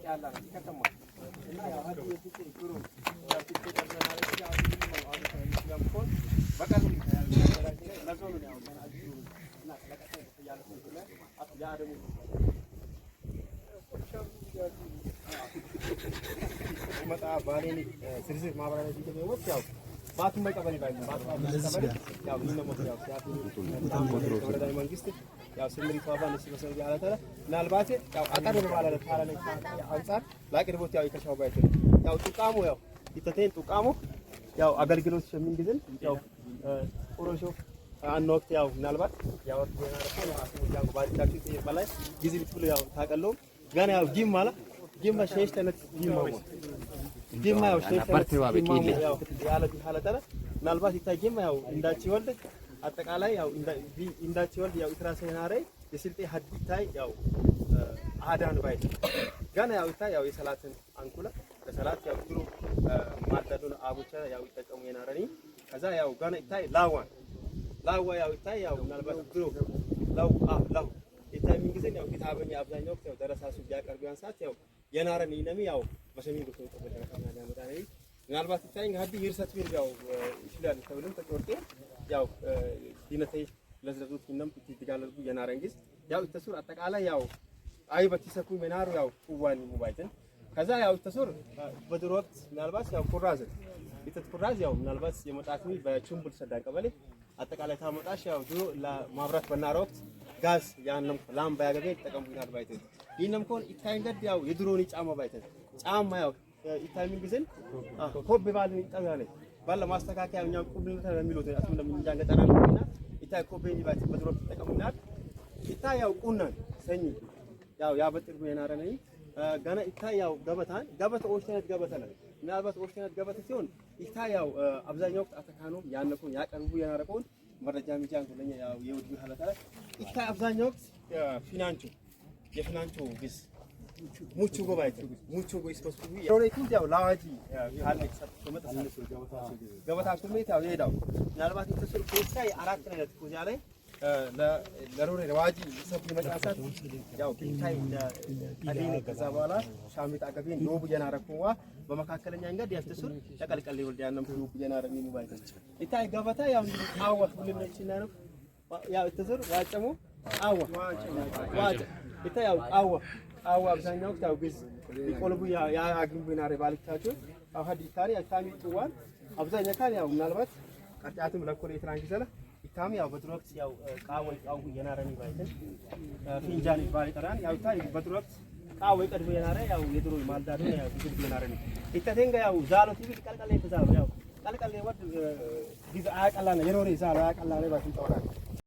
ያላና ከተማ እና ያው ሀዲ የፍቅር ግሩ ፍቅር ተናለ ያው ያው ኮን በቀሉ ለዞኑ ያው አዲሱ እና ለቀጣይ ያለ ስለሆነ ያ ደግሞ መጣ ባሌኒ ስርዝር ማብራሪያ ሲገበው ያው ባቱም ባይቀበል ይባላል ባቱም ያው ምን ነው ያው ሲያቱ ወረዳዊ መንግስት ያው ስምሪት ዋባን ሲበሰው ያላተለ ምናልባት ያው አቀደ በማለት ታላለ አንፃር ላቅርቦት ያው ይከሻው ባይተ ያው ጡቃሙ ያው ይተቴን ጡቃሙ ያው አገልግሎት ሸምንግዝን ያው ኦሮሾ አንድ ወቅት ያው ምናልባት ያው ወርደናረፈ ያው ባልቻችሁ በላይ ጊዜ ብትሉ ያው ታቀለው ገና ያው ጊም ማለት ጊም ማሸሽ ተነት ጊም ያው ሸሽ ያው ያለ ሐለተለ ምናልባት ይታየም ያው እንዳቺ ወልድ አጠቃላይ ያው እንዳቺ ወልድ ያው ኢትራሰናሬ የስልጤ ሀዲታይ ያው አዳን ባይት ገና ያው ይታይ ያው የሰላትን አንኩለ ለሰላት ያው ድሮ ማዳዱን አቡቻ ያው ይጠቀሙ የናረኒ ከዛ ያው ገና ይታይ ላዋ ያው ይታይ ያው ምናልባት ድሮ ላው ይታይ ምን ጊዜ ያው ኪታበኛ አብዛኛው ያው ደረሳሱ ቢያቀርቡ ያንሳት ያው የናረኒ ነሚ ያው በሰሚን ጉቶ ተበደረከና ያመጣኔ ምናልባት ይታይ ሀዲ ይርሰት ቢል ያው ይችላል ተብሎም ተቆርጤ ያው ዲነተይ ለዝለዙት ምንም ትትጋለሉ የናረንግስ ያው ተሱር አጠቃላይ ያው አይበት ይሰኩ መናሩ ያው ቁዋኒ ሙባይተን ከዛ ያው ተሱር በድሮ ወቅት ምናልባት ያው ኩራዝ ይተኩራዝ ያው ምናልባት የመጣትሚ በቹምቡል ሰዳን ቀበሌ አጠቃላይ ታመጣሽ ያው ድሮ ለማብራት በናረ ወቅት ጋዝ ያንንም ላምባ ያገገ ይተቀምቡናል ባይተን ይንም ኮን ይታይንገድ ያው የድሮኒ ጫማ ባይተን ጫማ ያው ይታይሚን ግዝን ኮብ ባልን ይጣጋለ ባለ ማስተካከያ እኛው ቁብልን ተሚሉት አቱ እንደምን ገጠራልና ይታይ ኮቤኒ ባይት በድሮ ተጠቀሙናል ይታይ ያው ቁናን ሰኝ ያው ያበጥሩ የናረነኝ ገና ይታይ ያው ገበታ ኦሽተነት ገበታ ነው ምናልባት ኦሽተነት ገበታ ሲሆን ይታይ ያው አብዛኛው ወቅት አተካኖ ያነቁን ያቀርቡ የናረቀውን መረጃ ሚጃን ሁለኛ ያው የውድ ሐለታ ይታይ አብዛኛው ወቅት የፊናንቾ ግስ ሙቹ ጎባይት ሙቹ ጎይስ በስኩ የሮኔቲን ያው ላዋጂ ካለክ ሰጥቶ መጣስ ገበታ ስሜት ያው ይሄዳው ምናልባት ተሰር ኮስታይ አራት አይነት ኮዚያ ላይ ለሮኔ ዋጂ ሰፊ መጣሳት ያው ቢታይ ቀዲነ ከዛ በኋላ ሻሚት አገቤን ኖቡ የናረኩዋ በመካከለኛ እንግዲህ ያስተሱር ተቀልቀል ይወልድ ያንም ኖቡ የናረሚ ሙባይት ይታይ ገበታ ያው አዋ ሁሉም ነችና ነው ያው ተሰር ዋጨሙ አዋ ዋጭ ይታይ ያው አዋ አብዛኛው ታው ግዝ ይቆልቡ ያ አግንቡ ይናረ ባልካቸው አው ሀዲ ታሪ አካሚ ጥዋን አብዛኛው ካል ያው ምናልባት ቀጣያቱም ለኮሌ ትራንኪዘለ ይታም ያው በድሮክስ ያው ቃው የናረኒ ባይተን ፊንጃን ይባል ይጠራን ያው ታይ በድሮክስ ቃው ይቀድቡ የናረ ያው የድሮ ማልዳዱ ያው ግዝ የናረኒ ይተቴንጋ ያው ዛሎ ቲቪ ቀልቀል ይተዛው ያው ቀልቀል ወድ ግዝ አያቀላና የሮሬ ዛሎ አያቀላና ባይተን ተወራ